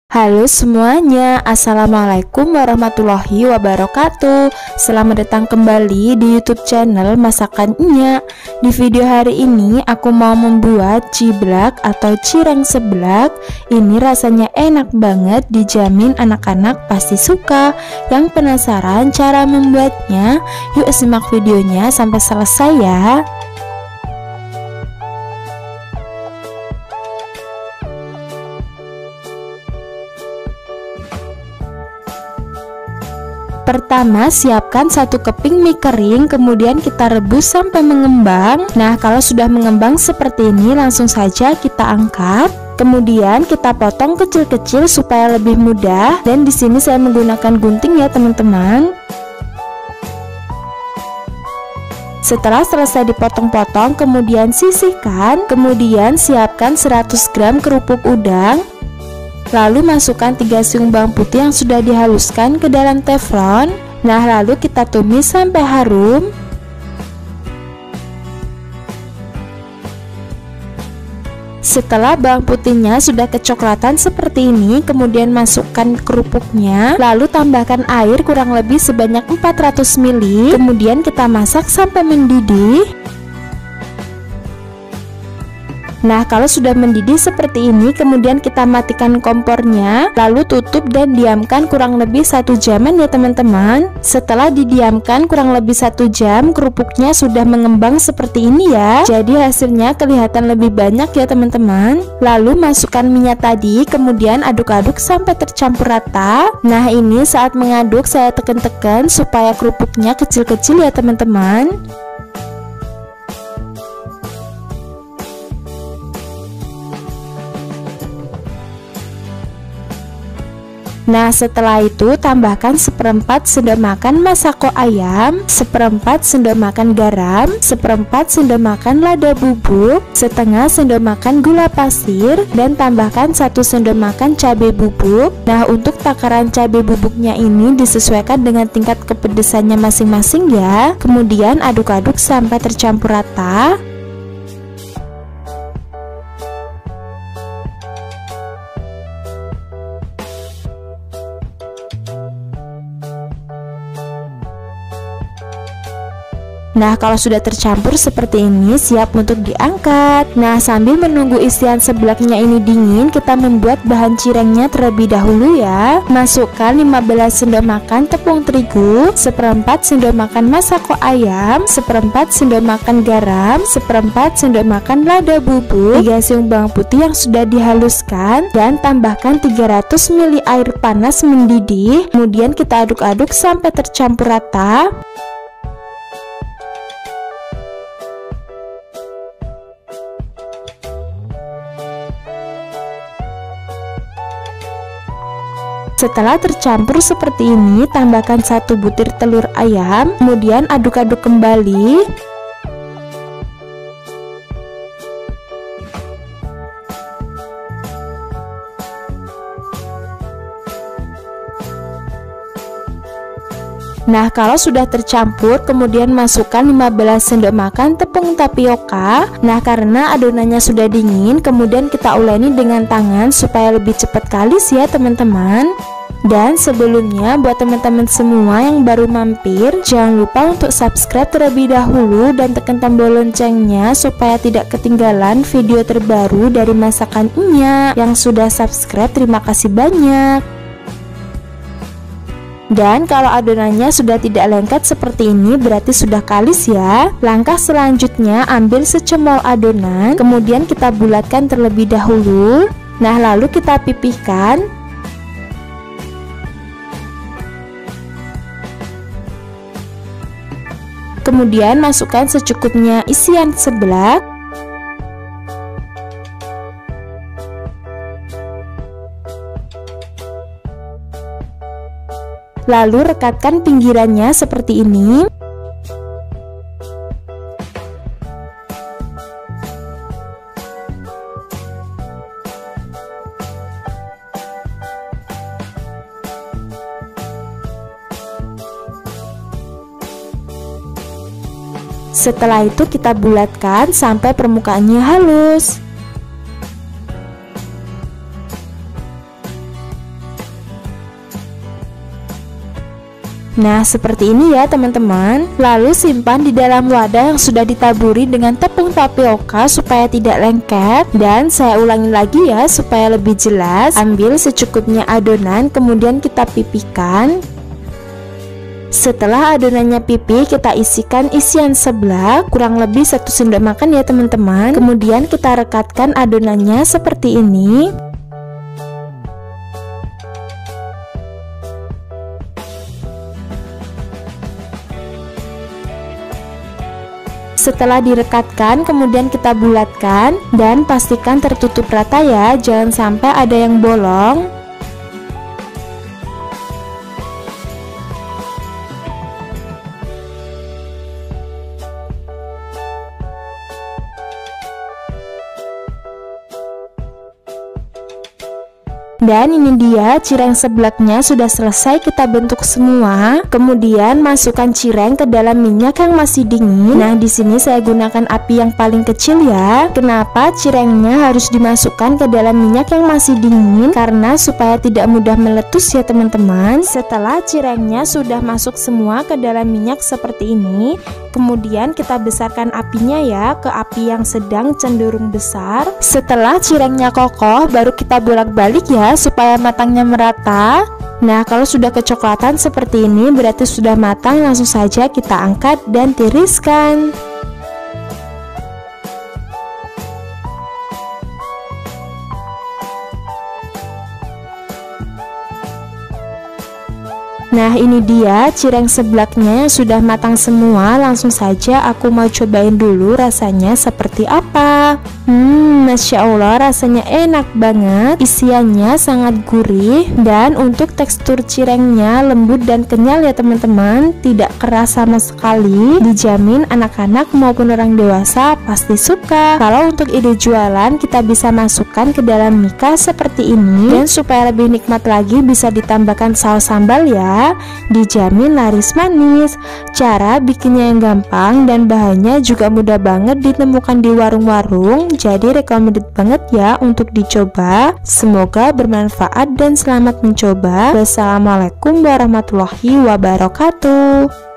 Halo semuanya, Assalamualaikum warahmatullahi wabarakatuh. Selamat datang kembali di YouTube channel Masakan Nya. Di video hari ini aku mau membuat ciblak atau cireng seblak. Ini rasanya enak banget, dijamin anak-anak pasti suka. Yang penasaran cara membuatnya? Yuk simak videonya sampai selesai ya. Pertama, siapkan 1 keping mie kering, kemudian kita rebus sampai mengembang. Nah, kalau sudah mengembang seperti ini, langsung saja kita angkat. Kemudian kita potong kecil-kecil supaya lebih mudah. Dan di sini saya menggunakan gunting ya, teman-teman. Setelah selesai dipotong-potong, kemudian sisihkan. Kemudian siapkan 100 gram kerupuk udang. Lalu masukkan 3 siung bawang putih yang sudah dihaluskan ke dalam teflon. Nah, lalu kita tumis sampai harum. Setelah bawang putihnya sudah kecoklatan seperti ini, kemudian masukkan kerupuknya. Lalu tambahkan air kurang lebih sebanyak 400 ml. Kemudian kita masak sampai mendidih. Nah, kalau sudah mendidih seperti ini, kemudian kita matikan kompornya, lalu tutup dan diamkan kurang lebih 1 jaman ya teman-teman. Setelah didiamkan kurang lebih 1 jam, kerupuknya sudah mengembang seperti ini ya. Jadi hasilnya kelihatan lebih banyak ya teman-teman. Lalu masukkan minyak tadi, kemudian aduk-aduk sampai tercampur rata. Nah, ini saat mengaduk saya tekan-tekan supaya kerupuknya kecil-kecil ya teman-teman. Nah, setelah itu tambahkan 1/4 sendok makan masako ayam, 1/4 sendok makan garam, 1/4 sendok makan lada bubuk, 1/2 sendok makan gula pasir, dan tambahkan 1 sendok makan cabai bubuk. Nah, untuk takaran cabai bubuknya ini disesuaikan dengan tingkat kepedesannya masing-masing ya. Kemudian aduk-aduk sampai tercampur rata. Nah, kalau sudah tercampur seperti ini, siap untuk diangkat. Nah, sambil menunggu isian seblaknya ini dingin, kita membuat bahan cirengnya terlebih dahulu ya. Masukkan 15 sendok makan tepung terigu, 1/4 sendok makan masako ayam, 1/4 sendok makan garam, 1/4 sendok makan lada bubuk, 3 siung bawang putih yang sudah dihaluskan, dan tambahkan 300 ml air panas mendidih. Kemudian kita aduk-aduk sampai tercampur rata. Setelah tercampur seperti ini, tambahkan 1 butir telur ayam, kemudian aduk-aduk kembali. Nah, kalau sudah tercampur, kemudian masukkan 15 sendok makan tepung tapioka. Nah, karena adonannya sudah dingin, kemudian kita uleni dengan tangan supaya lebih cepat kalis ya teman-teman. Dan sebelumnya, buat teman-teman semua yang baru mampir, jangan lupa untuk subscribe terlebih dahulu dan tekan tombol loncengnya supaya tidak ketinggalan video terbaru dari Masakan Nya. Yang sudah subscribe, terima kasih banyak. Dan kalau adonannya sudah tidak lengket seperti ini, berarti sudah kalis ya. Langkah selanjutnya, ambil secemol adonan, kemudian kita bulatkan terlebih dahulu. Nah, lalu kita pipihkan. Kemudian masukkan secukupnya isian seblak. Lalu rekatkan pinggirannya seperti ini. Setelah itu kita bulatkan sampai permukaannya halus. Nah, seperti ini ya teman-teman. Lalu simpan di dalam wadah yang sudah ditaburi dengan tepung tapioka supaya tidak lengket. Dan saya ulangi lagi ya supaya lebih jelas. Ambil secukupnya adonan, kemudian kita pipihkan. Setelah adonannya pipih, kita isikan isian seblak kurang lebih 1 sendok makan ya teman-teman. Kemudian kita rekatkan adonannya seperti ini. Setelah direkatkan, kemudian kita bulatkan dan pastikan tertutup rata ya, jangan sampai ada yang bolong. Dan ini dia cireng seblaknya sudah selesai kita bentuk semua. Kemudian masukkan cireng ke dalam minyak yang masih dingin. Nah, di sini saya gunakan api yang paling kecil ya. Kenapa cirengnya harus dimasukkan ke dalam minyak yang masih dingin? Karena supaya tidak mudah meletus ya teman-teman. Setelah cirengnya sudah masuk semua ke dalam minyak seperti ini, kemudian kita besarkan apinya ya ke api yang sedang cenderung besar. Setelah cirengnya kokoh, baru kita bolak-balik ya supaya matangnya merata. Nah, kalau sudah kecoklatan seperti ini berarti sudah matang. Langsung saja kita angkat dan tiriskan. Nah, ini dia cireng seblaknya yang sudah matang semua. Langsung saja aku mau cobain dulu rasanya seperti apa. Masya Allah, rasanya enak banget. Isiannya sangat gurih. Dan untuk tekstur cirengnya lembut dan kenyal ya teman-teman. Tidak keras sama sekali. Dijamin anak-anak maupun orang dewasa pasti suka. Kalau untuk ide jualan, kita bisa masukkan ke dalam mika seperti ini. Dan supaya lebih nikmat lagi bisa ditambahkan saus sambal ya. Dijamin laris manis. Cara bikinnya yang gampang dan bahannya juga mudah banget ditemukan di warung-warung. Jadi recommended banget ya untuk dicoba. Semoga bermanfaat dan selamat mencoba. Wassalamualaikum warahmatullahi wabarakatuh.